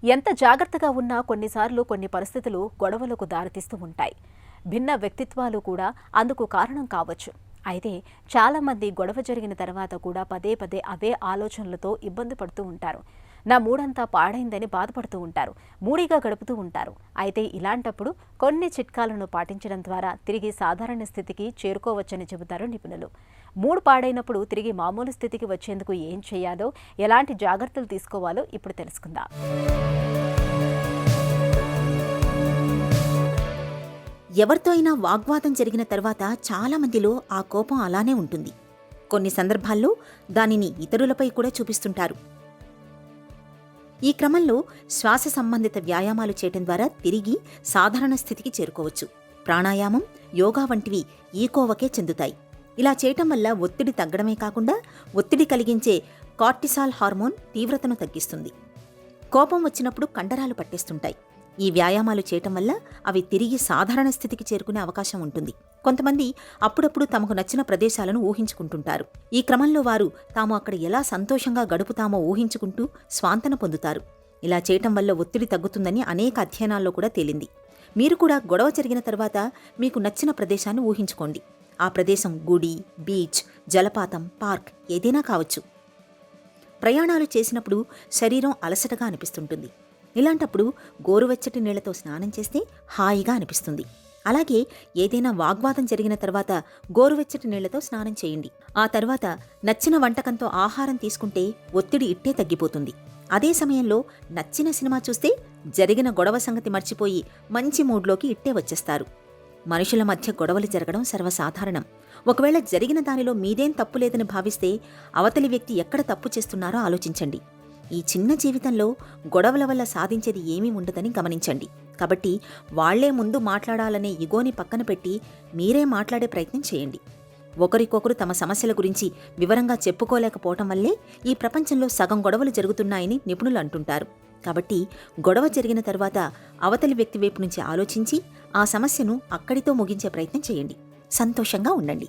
ఎంత జాగ్రత్తగా ఉన్నా కొన్నిసార్లు కొన్ని పరిస్థితులు గొడవలకు దారితీస్తూ ఉంటాయి. భిన్న వ్యక్తిత్వాలు కూడా అందుకు కారణం కావచ్చు. అయితే చాలామంది గొడవ జరిగిన తర్వాత కూడా పదే పదే అవే ఆలోచనలతో ఇబ్బంది పడుతూ ఉంటారు. నా మూడంతా పాడైందని బాధపడుతూ ఉంటారు. మూడీగా గడుపుతూ ఉంటారు. అయితే ఇలాంటప్పుడు కొన్ని చిట్కాలను పాటించడం ద్వారా తిరిగి సాధారణ స్థితికి చేరుకోవచ్చని చెబుతారు నిపుణులు. మూడు పాడైనప్పుడు తిరిగి మామూలు స్థితికి వచ్చేందుకు ఏం చేయాలో, ఎలాంటి జాగ్రత్తలు తీసుకోవాలో ఇప్పుడు తెలుసుకుందాం. ఎవరితో అయినా వాగ్వాదం జరిగిన తర్వాత చాలామందిలో ఆ కోపం అలానే ఉంటుంది. కొన్ని సందర్భాల్లో దానిని ఇతరులపై కూడా చూపిస్తుంటారు. ఈ క్రమంలో శ్వాస సంబంధిత వ్యాయామాలు చేయటం ద్వారా తిరిగి సాధారణ స్థితికి చేరుకోవచ్చు. ప్రాణాయామం, యోగా వంటివి ఈ కోవకే చెందుతాయి. ఇలా చేయటం వల్ల ఒత్తిడి తగ్గడమే కాకుండా ఒత్తిడి కలిగించే కార్టిసాల్ హార్మోన్ తీవ్రతను తగ్గిస్తుంది. కోపం వచ్చినప్పుడు కండరాలు పట్టేస్తుంటాయి. ఈ వ్యాయామాలు చేయటం వల్ల అవి తిరిగి సాధారణ స్థితికి చేరుకునే అవకాశం ఉంటుంది. కొంతమంది అప్పుడప్పుడు తమకు నచ్చిన ప్రదేశాలను ఊహించుకుంటుంటారు. ఈ క్రమంలో వారు తాము అక్కడ ఎలా సంతోషంగా గడుపుతామో ఊహించుకుంటూ స్వాంతన పొందుతారు. ఇలా చేయటం వల్ల ఒత్తిడి తగ్గుతుందని అనేక అధ్యయనాల్లో కూడా తేలింది. మీరు కూడా గొడవ జరిగిన తర్వాత మీకు నచ్చిన ప్రదేశాన్ని ఊహించుకోండి. ఆ ప్రదేశం గుడి, బీచ్, జలపాతం, పార్క్ ఏదైనా కావచ్చు. ప్రయాణాలు చేసినప్పుడు శరీరం అలసటగా అనిపిస్తుంటుంది. ఇలాంటప్పుడు గోరువెచ్చటి నీళ్లతో స్నానం చేస్తే హాయిగా అనిపిస్తుంది. అలాగే ఏదైనా వాగ్వాదం జరిగిన తర్వాత గోరువెచ్చటి నీళ్లతో స్నానం చేయండి. ఆ తర్వాత నచ్చిన వంటకంతో ఆహారం తీసుకుంటే ఒత్తిడి ఇట్టే తగ్గిపోతుంది. అదే సమయంలో నచ్చిన సినిమా చూస్తే జరిగిన గొడవ సంగతి మర్చిపోయి మంచి మూడ్లోకి ఇట్టే వచ్చేస్తారు. మనుషుల మధ్య గొడవలు జరగడం సర్వసాధారణం. ఒకవేళ జరిగిన దానిలో మీదేం తప్పు లేదని భావిస్తే అవతలి వ్యక్తి ఎక్కడ తప్పు చేస్తున్నారో ఆలోచించండి. ఈ చిన్న జీవితంలో గొడవల వల్ల సాధించేది ఏమీ ఉండదని గమనించండి. కాబట్టి వాళ్లే ముందు మాట్లాడాలనే ఇగోని పక్కన పెట్టి మీరే మాట్లాడే ప్రయత్నం చేయండి. ఒకరికొకరు తమ సమస్యల గురించి వివరంగా చెప్పుకోలేకపోవటం వల్లే ఈ ప్రపంచంలో సగం గొడవలు జరుగుతున్నాయని నిపుణులు అంటుంటారు. కాబట్టి గొడవ జరిగిన తర్వాత అవతలి వ్యక్తి వైపు నుంచి ఆలోచించి ఆ సమస్యను అక్కడితో ముగించే ప్రయత్నం చేయండి. సంతోషంగా ఉండండి.